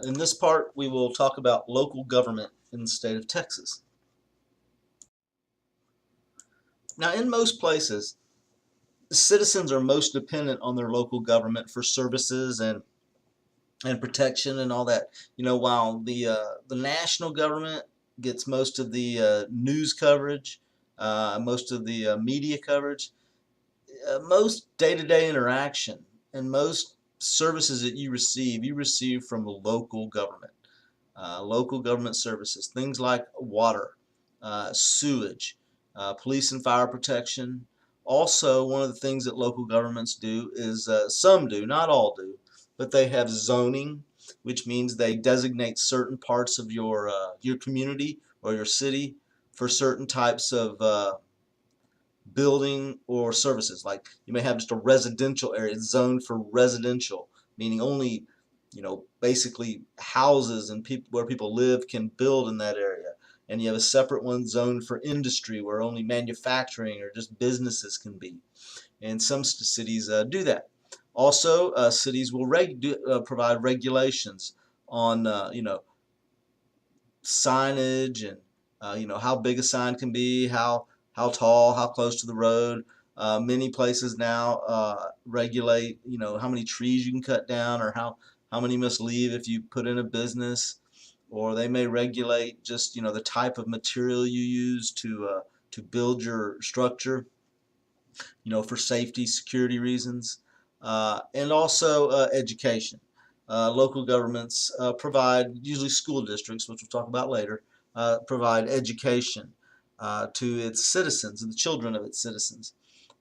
In this part, we will talk about local government in the state of Texas. Now, in most places, citizens are most dependent on their local government for services and protection and all that. While the national government gets most of the news coverage, most of the media coverage, most day-to-day interaction and most services that you receive from the local government. Local government services, things like water, sewage, police and fire protection. Also, one of the things that local governments do is, some do, not all do, but they have zoning, which means they designate certain parts of your community or your city for certain types of building or services. Like you may have just a residential area zoned for residential, meaning only basically houses and people where people live can build in that area. And you have a separate one zoned for industry where only manufacturing or just businesses can be. And some cities do that. Also, cities will provide regulations on signage and how big a sign can be, how tall, how close to the road. Many places now regulate how many trees you can cut down or how many must leave if you put in a business, or they may regulate just the type of material you use to build your structure, for safety, security reasons, and also education. Local governments provide, usually school districts, which we'll talk about later, provide education to its citizens and the children of its citizens.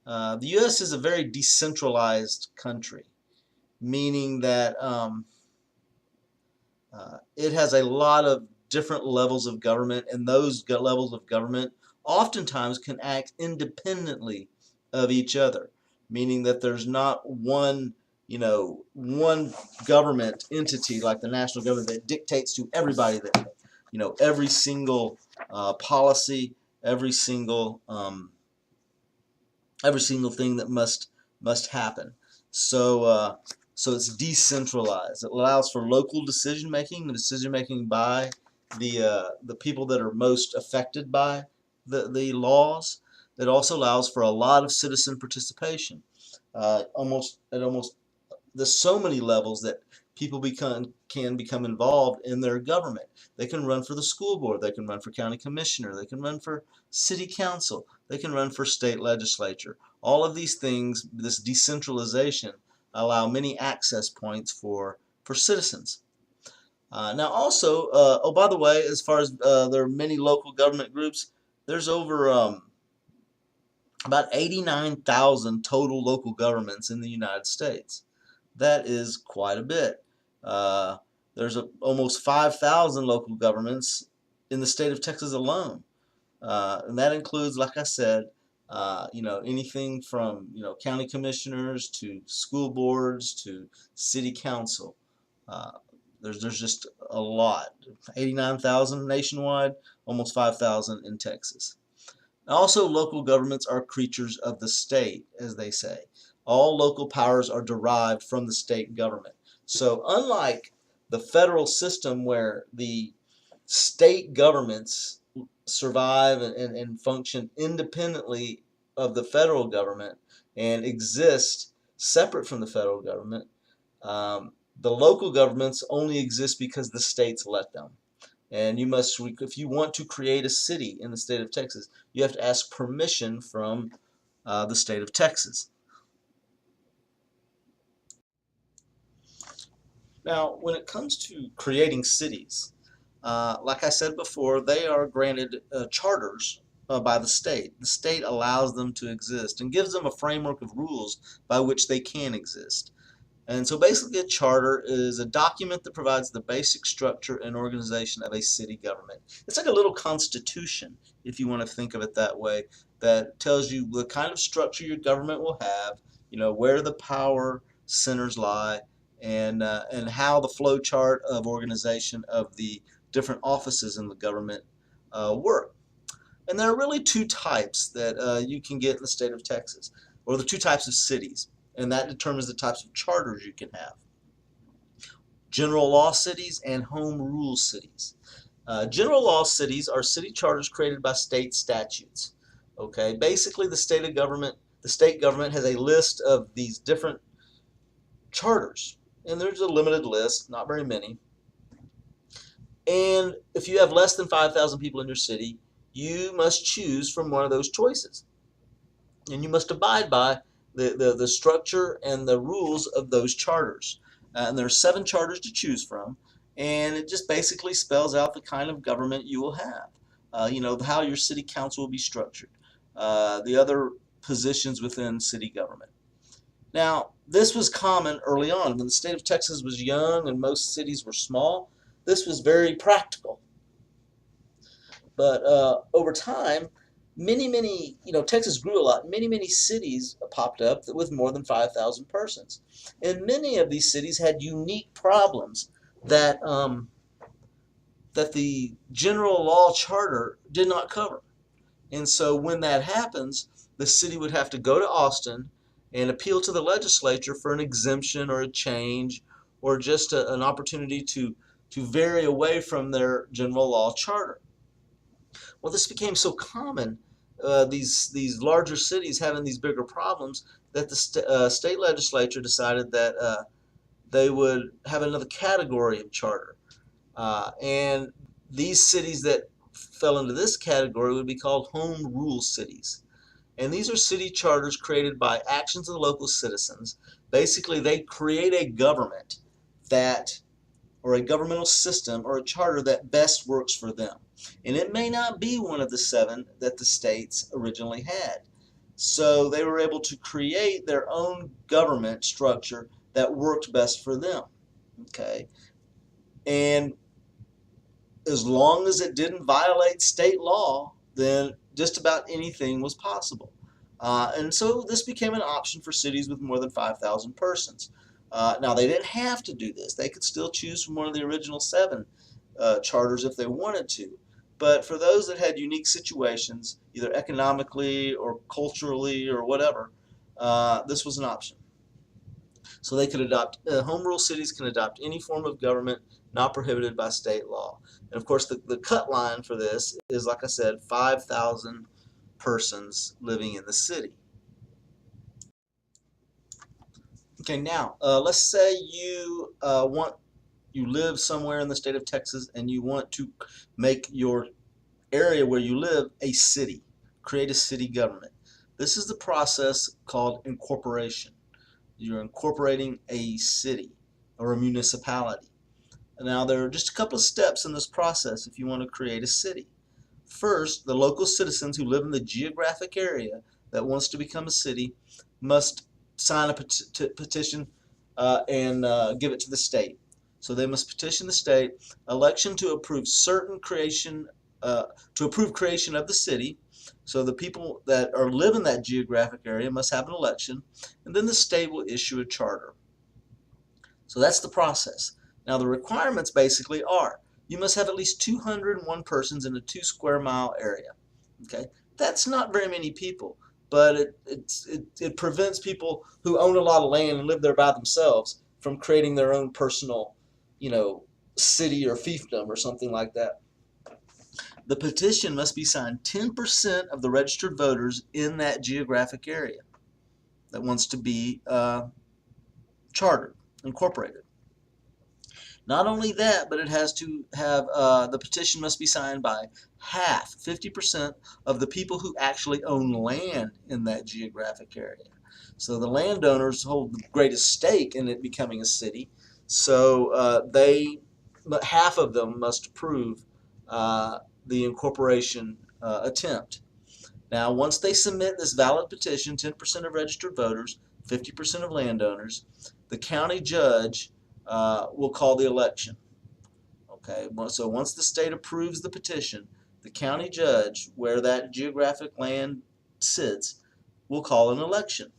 The U.S. is a very decentralized country, meaning that it has a lot of different levels of government, and those levels of government oftentimes can act independently of each other, meaning that there's not one government entity like the national government that dictates to everybody that every single policy, every single thing that must happen. So it's decentralized. It allows for local decision making, by the people that are most affected by the laws. It also allows for a lot of citizen participation. Almost there's so many levels that people can become involved in their government. They can run for the school board, they can run for county commissioner, they can run for city council, they can run for state legislature. All of these things, this decentralization, allow many access points for citizens. Now also, oh by the way, as far as there are many local government groups, there's over about 89,000 total local governments in the United States. That is quite a bit. There's almost 5,000 local governments in the state of Texas alone. And that includes, like I said, anything from county commissioners to school boards to city council. There's just a lot. 89,000 nationwide, almost 5,000 in Texas. Also, local governments are creatures of the state, as they say. All local powers are derived from the state government. So unlike the federal system where the state governments survive and function independently of the federal government and exist separate from the federal government, the local governments only exist because the states let them. And if you want to create a city in the state of Texas, you have to ask permission from the state of Texas. Now, when it comes to creating cities, like I said before, they are granted charters by the state. The state allows them to exist and gives them a framework of rules by which they can exist. And so basically a charter is a document that provides the basic structure and organization of a city government. It's like a little constitution, if you want to think of it that way, that tells you the kind of structure your government will have, where the power centers lie, and how the flow chart of organization of the different offices in the government work. And there are really two types that you can get in the state of Texas, or the two types of cities, and that determines the types of charters you can have. general law cities, and home rule cities. General law cities are city charters created by state statutes. Okay, basically the state government has a list of these different charters, and there's a limited list, not very many. And if you have less than 5,000 people in your city, you must choose from one of those choices. And you must abide by the structure and the rules of those charters. And there are 7 charters to choose from, and it just basically spells out the kind of government you will have. How your city council will be structured, the other positions within city government. Now, this was common early on. When the state of Texas was young and most cities were small, this was very practical. But over time, Texas grew a lot. Many cities popped up with more than 5,000 persons. And many of these cities had unique problems that the general law charter did not cover. And so when that happens, the city would have to go to Austin and appeal to the legislature for an exemption or a change or just an opportunity to vary away from their general law charter. Well, this became so common, these larger cities having these bigger problems, that the state legislature decided that they would have another category of charter. And these cities that fell into this category would be called home rule cities. And these are city charters created by actions of the local citizens. Basically, they create a government or a governmental system or a charter that best works for them. And it may not be one of the 7 that the states originally had. So they were able to create their own government structure that worked best for them. Okay. And as long as it didn't violate state law, then just about anything was possible. And so this became an option for cities with more than 5,000 persons. Now, they didn't have to do this. They could still choose from one of the original 7 charters if they wanted to. But for those that had unique situations, either economically or culturally or whatever, this was an option. So they could adopt, home rule cities can adopt any form of government not prohibited by state law. And of course, the cut line for this is, like I said, 5,000 persons living in the city. Okay, now let's say you live somewhere in the state of Texas and you want to make your area where you live a city, create a city government. This is the process called incorporation. You're incorporating a city or a municipality. Now, there are just a couple of steps in this process if you want to create a city. First, the local citizens who live in the geographic area that wants to become a city must sign a petition and give it to the state. So they must petition the state election to approve creation of the city. So the people that live in that geographic area must have an election, and then the state will issue a charter. So that's the process. Now, the requirements basically are: you must have at least 201 persons in a 2 square mile area. Okay, that's not very many people, but it prevents people who own a lot of land and live there by themselves from creating their own personal, city or fiefdom or something like that. The petition must be signed 10% of the registered voters in that geographic area that wants to be chartered, incorporated. Not only that, but it has to have the petition must be signed by 50% of the people who actually own land in that geographic area. So the landowners hold the greatest stake in it becoming a city. So half of them must approve the incorporation attempt. Now, once they submit this valid petition, 10% of registered voters, 50% of landowners, the county judge will call the election. Okay, so once the state approves the petition, the county judge, where that geographic land sits, will call an election.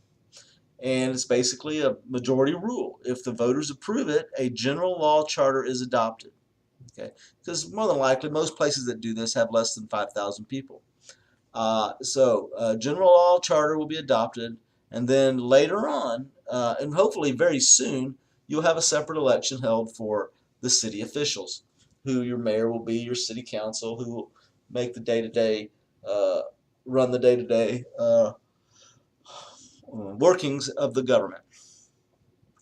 And it's basically a majority rule. If the voters approve it, a general law charter is adopted. Okay, because more than likely, most places that do this have less than 5,000 people. So general law charter will be adopted, and then later on, and hopefully very soon, you'll have a separate election held for the city officials, who your mayor will be, your city council, who will make the day-to-day, run the day-to-day workings of the government.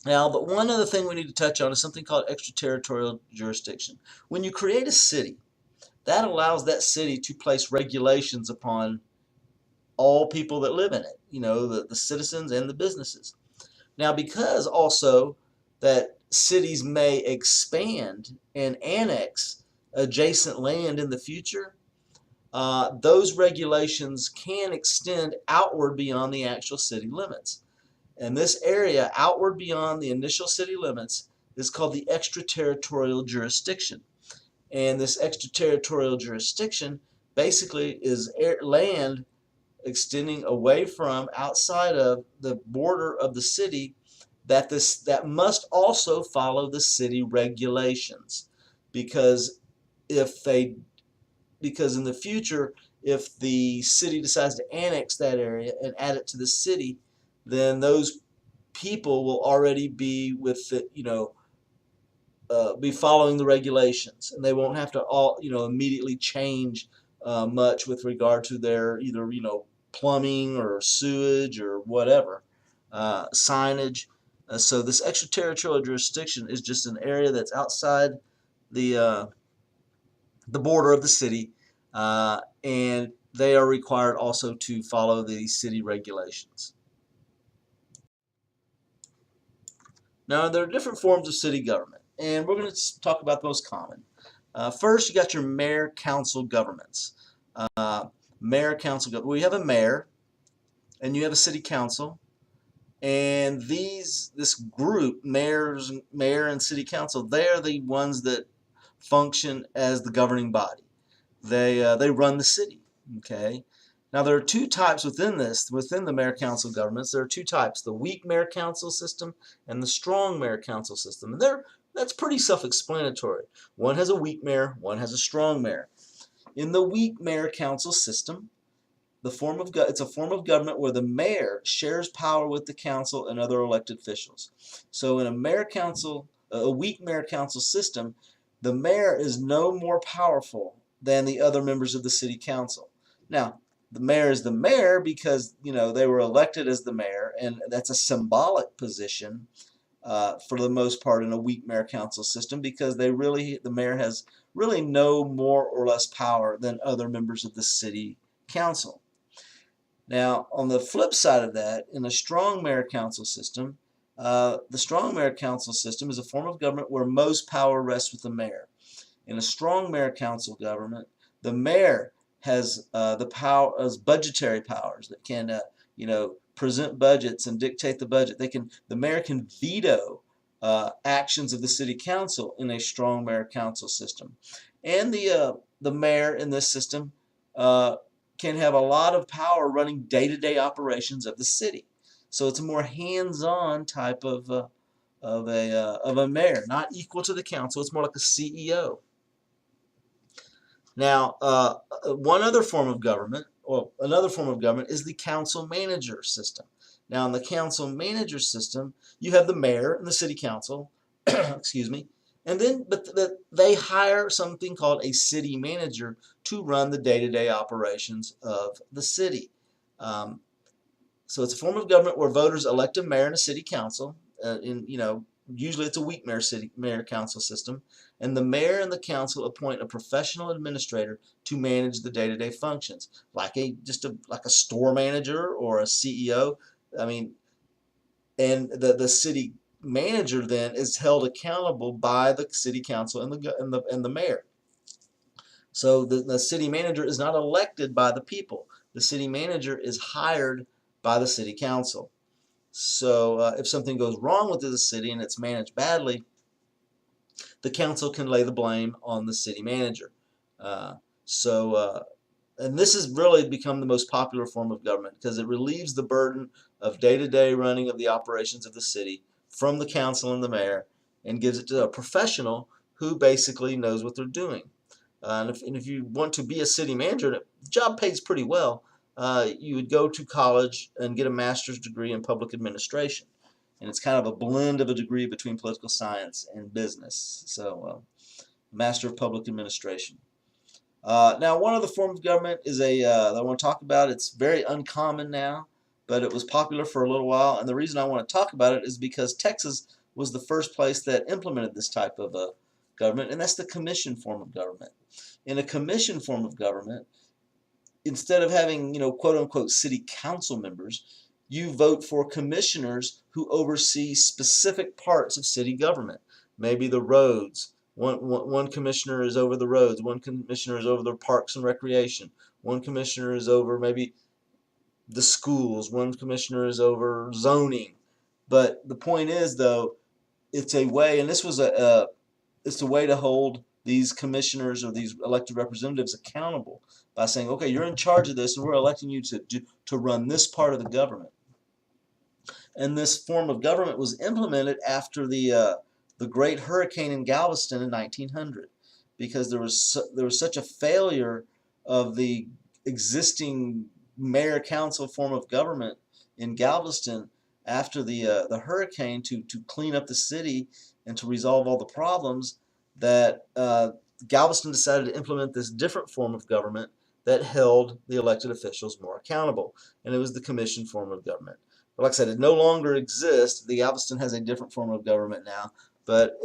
Now, but one other thing we need to touch on is something called extraterritorial jurisdiction. When you create a city, that allows that city to place regulations upon all people that live in it, the citizens and the businesses. Now, because also that cities may expand and annex adjacent land in the future, those regulations can extend outward beyond the actual city limits. And this area outward beyond the initial city limits is called the extraterritorial jurisdiction. And this extraterritorial jurisdiction basically is land extending away from, outside of the border of the city, that must also follow the city regulations, because if they because in the future, if the city decides to annex that area and add it to the city, then those people will already be with the, be following the regulations, and they won't have to immediately change much with regard to their either plumbing or sewage or whatever, signage. So this extraterritorial jurisdiction is just an area that's outside the border of the city, and they are required also to follow the city regulations. Now, there are different forms of city government, and we're going to talk about the most common. First, you got your mayor-council governments. Mayor-council government. Well, you have a mayor, and you have a city council, and this group, mayor and city council, they are the ones that function as the governing body. They run the city. Okay. Now there are two types within the mayor-council governments. There are two types: the weak mayor-council system and the strong mayor-council system. And that's pretty self-explanatory. One has a weak mayor, one has a strong mayor. In the weak mayor-council system, it's a form of government where the mayor shares power with the council and other elected officials. So in a weak mayor-council system, the mayor is no more powerful than the other members of the city council. Now, the mayor is the mayor because they were elected as the mayor, and that's a symbolic position for the most part in a weak mayor-council system, because the mayor has really no more or less power than other members of the city council. Now, on the flip side of that, in a strong mayor-council system, the strong mayor-council system is a form of government where most power rests with the mayor. In a strong mayor-council government, the mayor has the power as budgetary powers that can, present budgets and dictate the budget. The mayor can veto actions of the city council in a strong mayor-council system, and the mayor in this system can have a lot of power running day-to-day operations of the city. So it's a more hands-on type of a mayor, not equal to the council. It's more like a CEO. Now, another form of government is the council-manager system. Now, in the council-manager system, you have the mayor and the city council, excuse me, and then they hire something called a city manager to run the day-to-day operations of the city. So it's a form of government where voters elect a mayor and a city council. Usually it's a weak mayor-council system, and the mayor and the council appoint a professional administrator to manage the day-to-day functions, like a store manager or a CEO. And the city manager then is held accountable by the city council and the mayor. So the city manager is not elected by the people. The city manager is hired by the city council. So if something goes wrong with the city and it's managed badly, the council can lay the blame on the city manager. And this has really become the most popular form of government because it relieves the burden of day-to-day running of the operations of the city from the council and the mayor, and gives it to a professional who basically knows what they're doing. And if you want to be a city manager, the job pays pretty well. You would go to college and get a master's degree in public administration. and it's kind of a blend of a degree between political science and business. So, Master of Public Administration. Now, one other form of government is that I want to talk about. It's very uncommon now, but it was popular for a little while. And the reason I want to talk about it is because Texas was the first place that implemented this type of government, and that's the commission form of government. In a commission form of government, instead of having, quote unquote, city council members, you vote for commissioners who oversee specific parts of city government. Maybe the roads. One commissioner is over the roads. One commissioner is over the parks and recreation. One commissioner is over maybe the schools. One commissioner is over zoning. But the point is, though, it's a way, and this was it's a way to hold these commissioners or these elected representatives accountable by saying, okay, you're in charge of this, and we're electing you to run this part of the government. And this form of government was implemented after the Great Hurricane in Galveston in 1900, because there was such a failure of the existing mayor council form of government in Galveston after the hurricane to clean up the city and to resolve all the problems, that Galveston decided to implement this different form of government that held the elected officials more accountable, and it was the commission form of government. But like I said, it no longer exists. The Galveston has a different form of government now, but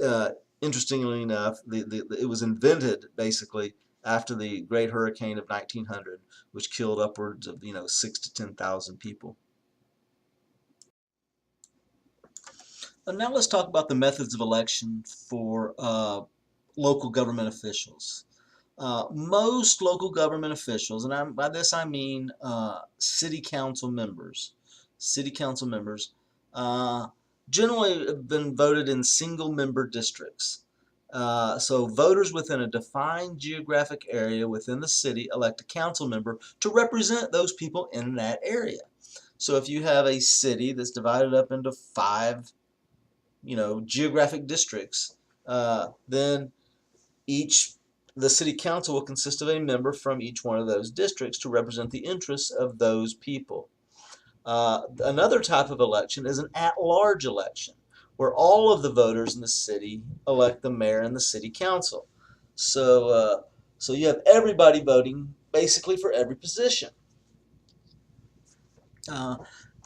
interestingly enough, it was invented basically after the Great Hurricane of 1900, which killed upwards of 6,000 to 10,000 people. And now let's talk about the methods of election for local government officials. Most local government officials, and by this I mean city council members, generally have been voted in single-member districts. So voters within a defined geographic area within the city elect a council member to represent those people in that area. So if you have a city that's divided up into 5, geographic districts, then the city council will consist of a member from each one of those districts to represent the interests of those people. Another type of election is an at-large election, where all of the voters in the city elect the mayor and the city council. So you have everybody voting basically for every position.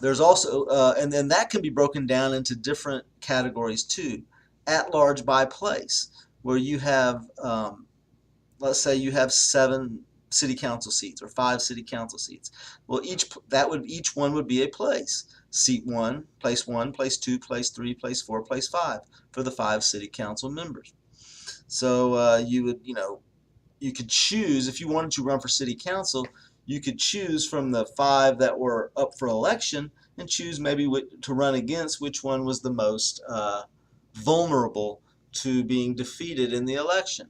There's also, and then that can be broken down into different categories too. At-large by place, where you have, let's say you have 7 city council seats or 5 city council seats. Well, each one would be a place. Seat 1, place 2, place 3, place 4, place 5 for the 5 city council members. So you could choose, if you wanted to run for city council, you could choose from the 5 that were up for election and choose maybe to run against which one was the most vulnerable to being defeated in the election.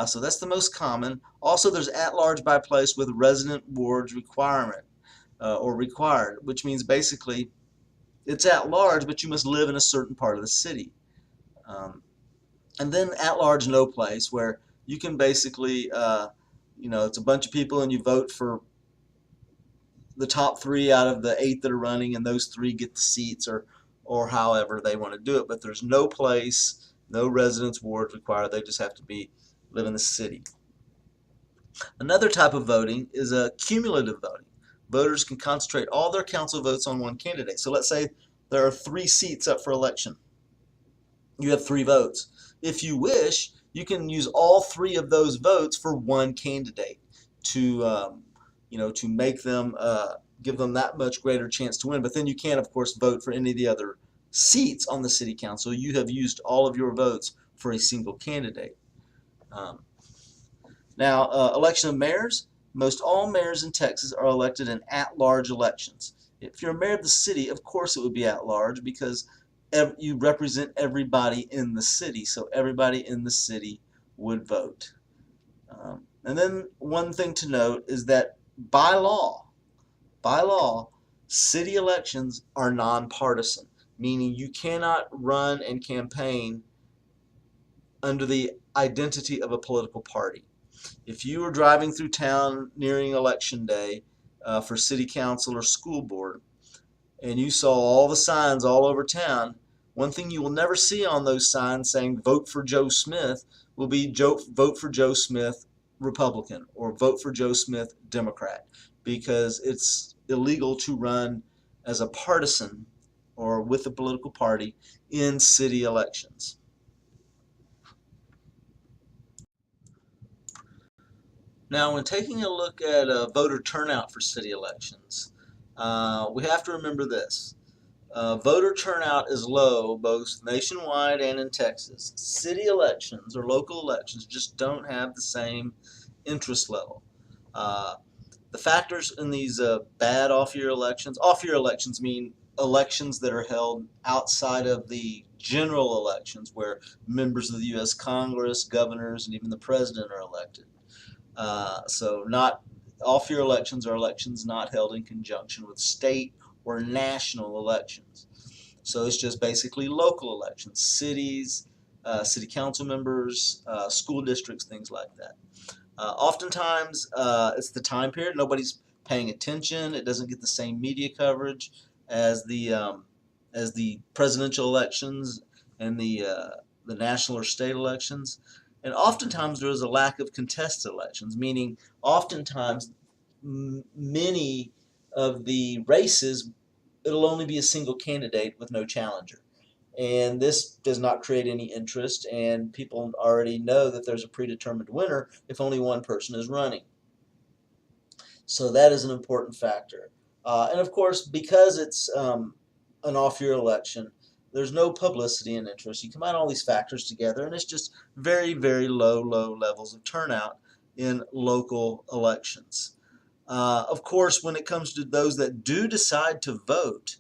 So that's the most common. Also, there's at-large by place with resident wards requirement or required, which means basically it's at-large, but you must live in a certain part of the city. And then at-large no place, where you can basically, it's a bunch of people and you vote for the top 3 out of the 8 that are running, and those 3 get the seats, or however they want to do it. But there's no place, no residence ward required. They just have to live in the city. Another type of voting is a cumulative voting. Voters can concentrate all their council votes on one candidate. So let's say there are 3 seats up for election. You have 3 votes. If you wish, you can use all 3 of those votes for one candidate to make them, give them that much greater chance to win. But then you can't, of course, vote for any of the other seats on the city council. You have used all of your votes for a single candidate. Now, election of mayors. Most all mayors in Texas are elected in at-large elections. If you're a mayor of the city, of course it would be at-large, because you represent everybody in the city, so everybody in the city would vote. And then one thing to note is that by law, city elections are nonpartisan, meaning you cannot run and campaign under the identity of a political party. If you are driving through town nearing election day for city council or school board, and you saw all the signs all over town, one thing you will never see on those signs saying vote for Joe Smith will be vote for Joe Smith Republican or vote for Joe Smith Democrat, because it's illegal to run as a partisan or with a political party in city elections. Now, when taking a look at voter turnout for city elections, we have to remember this. Voter turnout is low both nationwide and in Texas. City elections or local elections just don't have the same interest level. Uh, the factors in these bad off-year elections mean elections that are held outside of the general elections where members of the U.S. Congress, governors, and even the president are elected. So not off-year elections are elections not held in conjunction with state or national elections. So it's just basically local elections, cities, city council members, school districts, things like that. Oftentimes, it's the time period. Nobody's paying attention. It doesn't get the same media coverage as the presidential elections and the national or state elections. And oftentimes there is a lack of contested elections, meaning oftentimes many of the races, it'll only be a single candidate with no challenger. And this does not create any interest, and people already know that there's a predetermined winner if only one person is running. So that is an important factor. And of course, because it's an off-year election, there's no publicity and interest. You combine all these factors together, and it's just very, very low levels of turnout in local elections. Of course, when it comes to those that do decide to vote,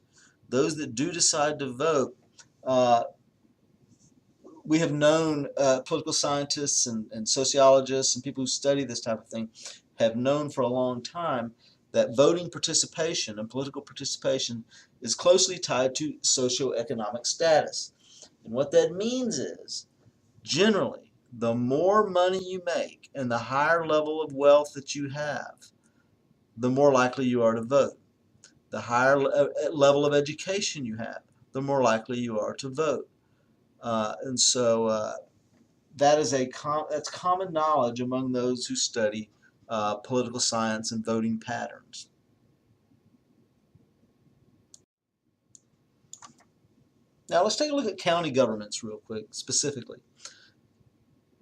uh, we have known political scientists and sociologists and people who study this type of thing have known for a long time that voting participation and political participation is closely tied to socioeconomic status. And what that means is, generally, the more money you make and the higher level of wealth that you have, the more likely you are to vote. The higher level of education you have, the more likely you are to vote. And so that's common knowledge among those who study political science and voting patterns. Now let's take a look at county governments real quick, specifically.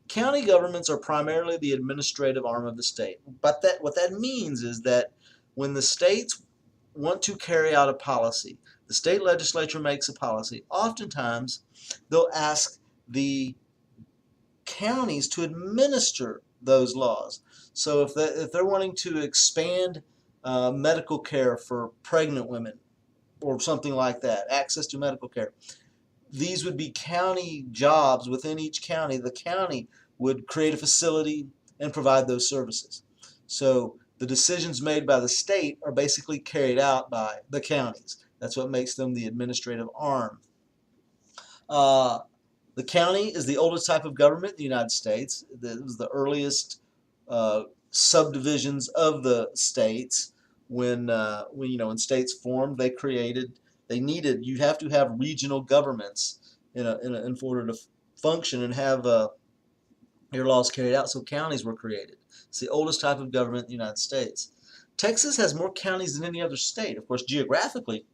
County governments are primarily the administrative arm of the state. But what that means is that when the states want to carry out a policy, the state legislature makes a policy, oftentimes they'll ask the counties to administer those laws. So if they're wanting to expand medical care for pregnant women or something like that, access to medical care, these would be county jobs within each county. The county would create a facility and provide those services. So the decisions made by the state are basically carried out by the counties. That's what makes them the administrative arm. The county is the oldest type of government in the United States. It was the earliest subdivisions of the states. When states formed, you have to have regional governments in order to function and have your laws carried out. So counties were created. It's the oldest type of government in the United States. Texas has more counties than any other state. Of course, geographically,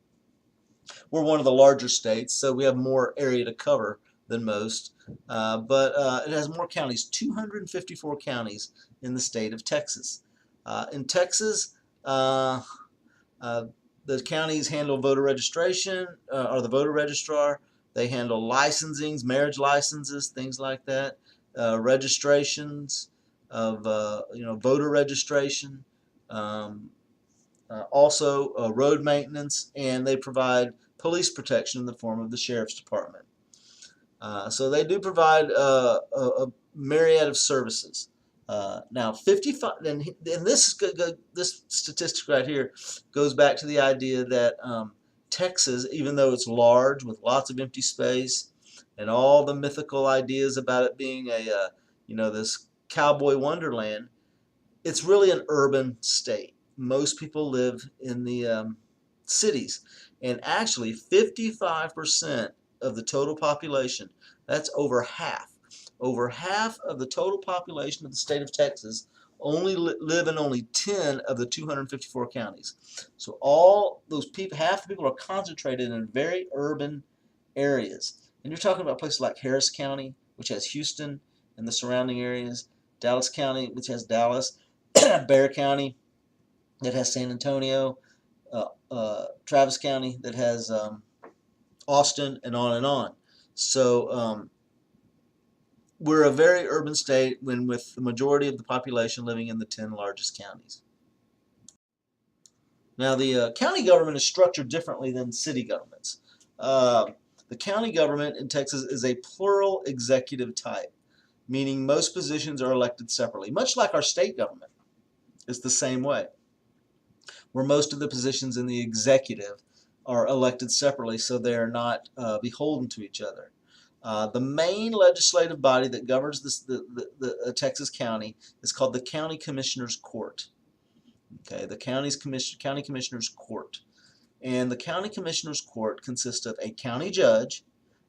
we're one of the larger states, so we have more area to cover than most. But it has more counties, 254 counties in the state of Texas. In Texas, the counties handle voter registration, are the voter registrar. They handle licensings, marriage licenses, things like that, registrations of voter registration, also road maintenance, and they provide police protection in the form of the sheriff's department. So they do provide a myriad of services. Now, 55, and this statistic right here goes back to the idea that Texas, even though it's large with lots of empty space and all the mythical ideas about it being this cowboy wonderland, it's really an urban state. Most people live in the cities, And actually 55% of the total population, that's over half of the total population of the state of Texas only live in only 10 of the 254 counties. So all those people, half the people are concentrated in very urban areas. And you're talking about places like Harris County, which has Houston and the surrounding areas, Dallas County, which has Dallas, Bexar County, that has San Antonio, Travis County, that has Austin, and on and on. So we're a very urban state with the majority of the population living in the 10 largest counties. Now, the county government is structured differently than city governments. The county government in Texas is a plural executive type, meaning most positions are elected separately, much like our state government. It's the same way, where most of the positions in the executive are elected separately, so they are not beholden to each other. The main legislative body that governs the Texas county is called the County Commissioners Court. Okay, the county commissioners court, and the county commissioners court consists of a county judge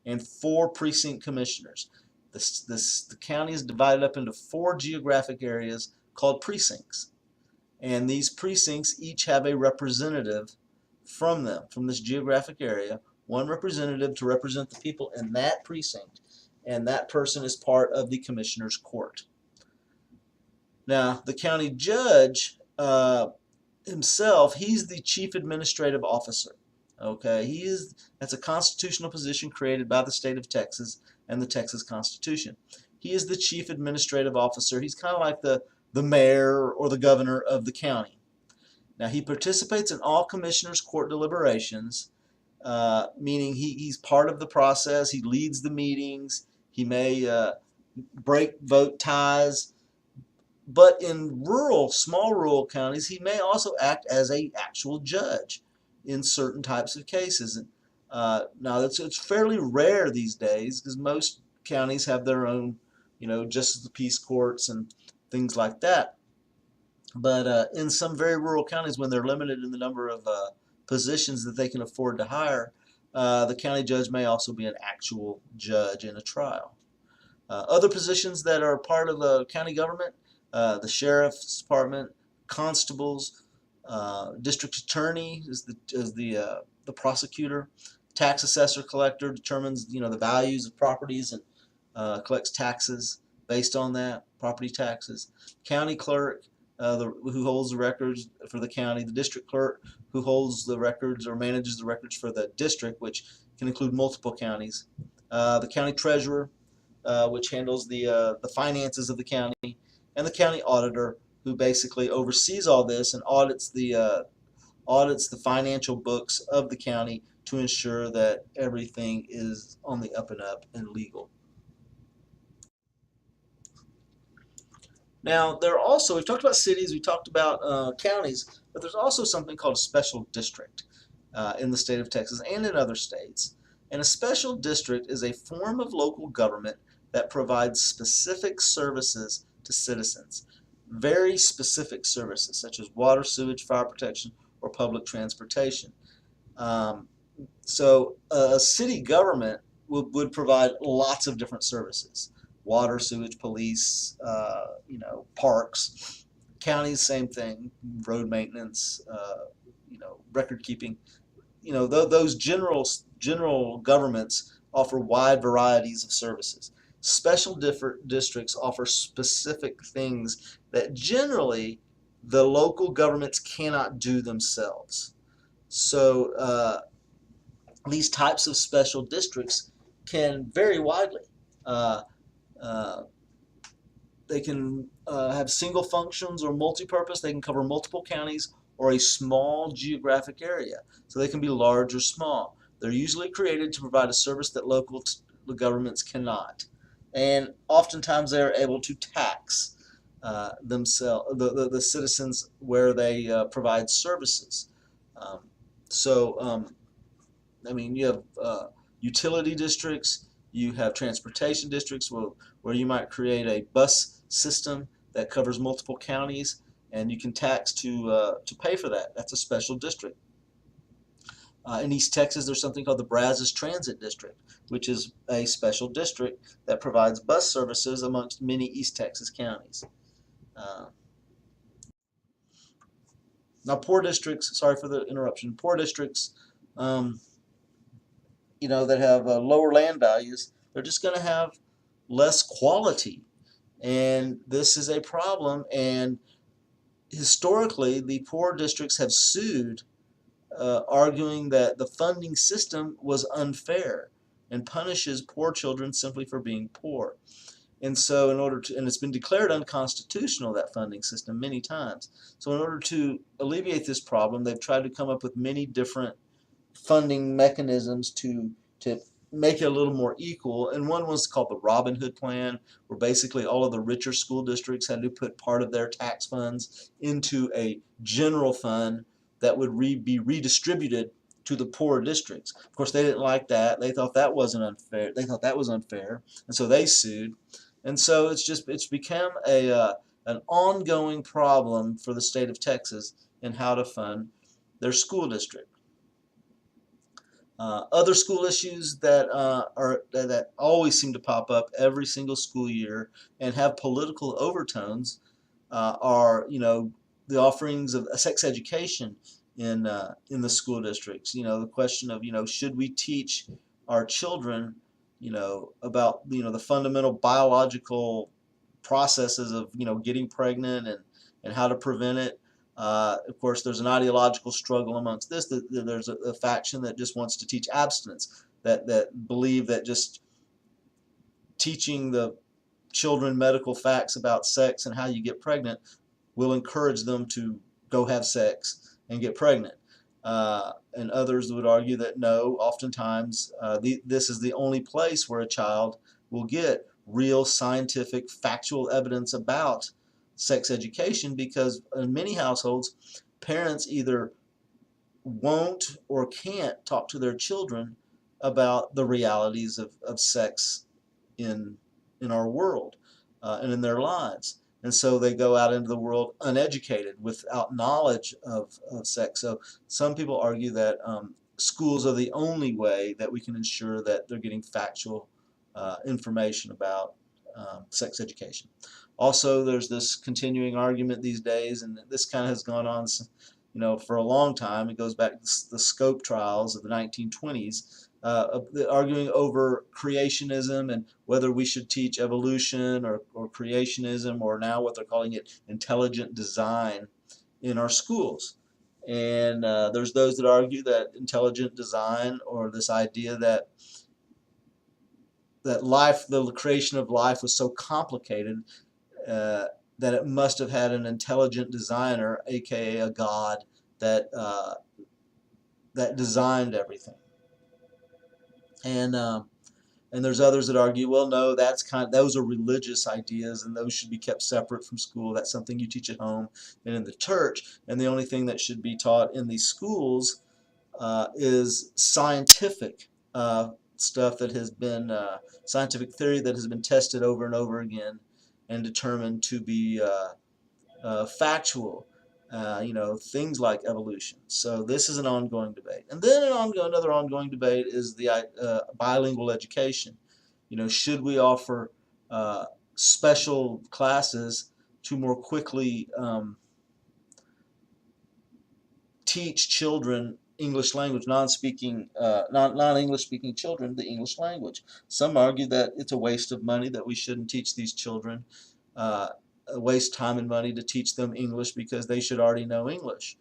and 4 precinct commissioners. The county is divided up into 4 geographic areas called precincts, and these precincts each have a representative from this geographic area, one representative to represent the people in that precinct, and that person is part of the commissioners court. Now, the county judge himself, he's the chief administrative officer. Okay, that's a constitutional position created by the state of Texas and the Texas Constitution. He is the chief administrative officer. He's kind of like the mayor or the governor of the county. Now, he participates in all commissioners court deliberations, meaning he's part of the process. He leads the meetings. He may break vote ties. But in small rural counties, he may also act as an actual judge in certain types of cases. Now, it's fairly rare these days because most counties have their own, justice of the peace courts and things like that. But in some very rural counties, when they're limited in the number of positions that they can afford to hire, the county judge may also be an actual judge in a trial. Other positions that are part of the county government, the sheriff's department, constables, district attorney is the prosecutor, tax assessor collector determines the values of properties and collects taxes based on that, property taxes. County clerk, who holds the records for the county. The district clerk, who holds the records or manages the records for the district, which can include multiple counties. The county treasurer, which handles the finances of the county, and the county auditor, who basically oversees all this and audits the financial books of the county to ensure that everything is on the up and up and legal. Now, we've talked about cities, we talked about counties, but there's also something called a special district in the state of Texas and in other states. And a special district is a form of local government that provides specific services to citizens, very specific services such as water, sewage, fire protection, or public transportation. So a city government would provide lots of different services: water, sewage, police, parks. Counties, same thing: road maintenance, record keeping. Those general governments offer wide varieties of services. Special districts offer specific things that generally the local governments cannot do themselves. So these types of special districts can vary widely. They can have single functions or multi-purpose. They can cover multiple counties or a small geographic area. So they can be large or small. They're usually created to provide a service that local governments cannot. And oftentimes they're able to tax themselves, the citizens where they provide services. You have utility districts, you have transportation districts where you might create a bus system that covers multiple counties, and you can tax to pay for that. That's a special district. In East Texas, there's something called the Brazos Transit District, which is a special district that provides bus services amongst many East Texas counties. Uh, Now, poor districts, sorry for the interruption, poor districts, um, that have lower land values, they're just going to have less quality. And this is a problem. And historically, the poor districts have sued, arguing that the funding system was unfair and punishes poor children simply for being poor. And so, and it's been declared unconstitutional, that funding system, many times. So, in order to alleviate this problem, they've tried to come up with many different funding mechanisms to make it a little more equal. And one was called the Robin Hood Plan, where basically all of the richer school districts had to put part of their tax funds into a general fund that would be redistributed to the poor districts. Of course, they didn't like that. They thought that wasn't unfair. They thought that was unfair, and so they sued. And so it's become an ongoing problem for the state of Texas in how to fund their school district. Other school issues that always seem to pop up every single school year and have political overtones are the offerings of sex education in the school districts. The question of should we teach our children about the fundamental biological processes of getting pregnant and how to prevent it. Of course, there's an ideological struggle amongst this. There's a faction that just wants to teach abstinence, that believe that just teaching the children medical facts about sex and how you get pregnant will encourage them to go have sex and get pregnant. And others would argue that no, oftentimes this is the only place where a child will get real scientific factual evidence about sex education, because in many households parents either won't or can't talk to their children about the realities of sex in our world and in their lives. And so they go out into the world uneducated without knowledge of sex. So some people argue that schools are the only way that we can ensure that they're getting factual information about sex education. Also, there's this continuing argument these days, and this kind of has gone on for a long time. It goes back to the Scope trials of the 1920s, arguing over creationism and whether we should teach evolution or creationism, or now what they're calling it intelligent design, in our schools. And there's those that argue that intelligent design, or this idea that life, the creation of life, was so complicated that it must have had an intelligent designer, aka a god, that designed everything. And there's others that argue, well, no, those are religious ideas, and those should be kept separate from school. That's something you teach at home and in the church, and the only thing that should be taught in these schools is scientific stuff that has been scientific theory that has been tested over and over again and determined to be factual. Things like evolution. So this is an ongoing debate. And then another ongoing debate is the bilingual education. Should we offer special classes to more quickly teach children English language, non-English speaking children, the English language? Some argue that it's a waste of money, that we shouldn't teach these children, waste time and money to teach them English because they should already know English.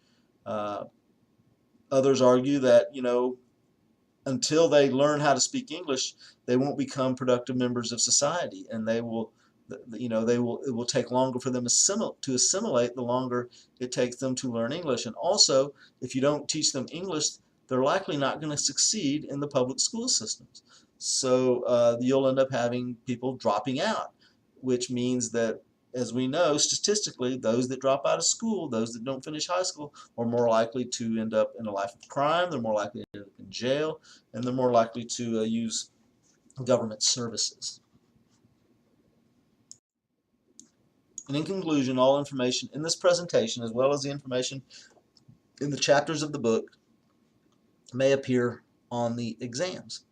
Others argue that until they learn how to speak English, they won't become productive members of society, and it will take longer for them to assimilate the longer it takes them to learn English. And also, if you don't teach them English, they're likely not going to succeed in the public school systems. So you'll end up having people dropping out, which means that, as we know, statistically, those that drop out of school, those that don't finish high school, are more likely to end up in a life of crime, they're more likely to end up in jail, and they're more likely to use government services. And in conclusion, all information in this presentation, as well as the information in the chapters of the book, may appear on the exams.